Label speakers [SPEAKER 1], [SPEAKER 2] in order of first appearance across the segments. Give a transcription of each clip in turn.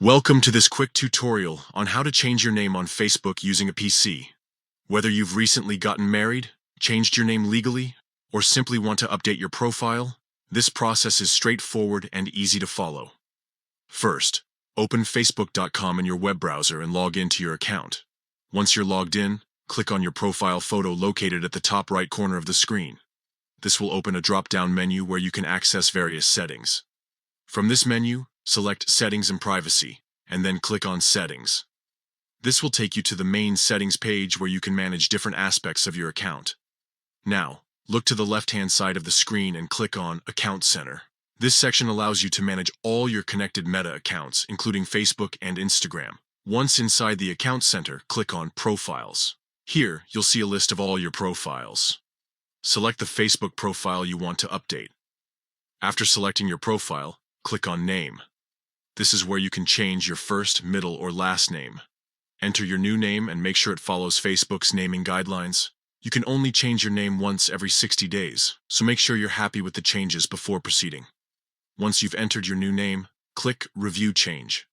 [SPEAKER 1] Welcome to this quick tutorial on how to change your name on Facebook using a PC. Whether you've recently gotten married, changed your name legally, or simply want to update your profile, this process is straightforward and easy to follow. First, open facebook.com in your web browser and log into your account. Once you're logged in, click on your profile photo located at the top right corner of the screen. This will open a drop-down menu where you can access various settings. From this menu, select Settings and Privacy, and then click on Settings. This will take you to the main settings page where you can manage different aspects of your account. Now, look to the left-hand side of the screen and click on Account Center. This section allows you to manage all your connected Meta accounts, including Facebook and Instagram. Once inside the Account Center, click on Profiles. Here, you'll see a list of all your profiles. Select the Facebook profile you want to update. After selecting your profile, click on Name. This is where you can change your first, middle, or last name. Enter your new name and make sure it follows Facebook's naming guidelines. You can only change your name once every 60 days, so make sure you're happy with the changes before proceeding. Once you've entered your new name, click Review Change.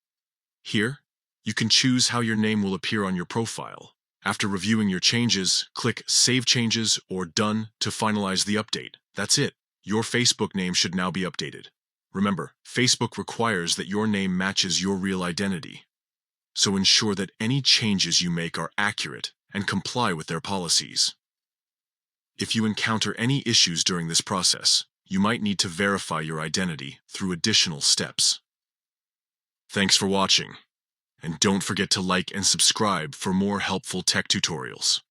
[SPEAKER 1] Here, you can choose how your name will appear on your profile. After reviewing your changes, click Save Changes or Done to finalize the update. That's it. Your Facebook name should now be updated. Remember, Facebook requires that your name matches your real identity, so ensure that any changes you make are accurate and comply with their policies. If you encounter any issues during this process, you might need to verify your identity through additional steps. Thanks for watching, and don't forget to like and subscribe for more helpful tech tutorials.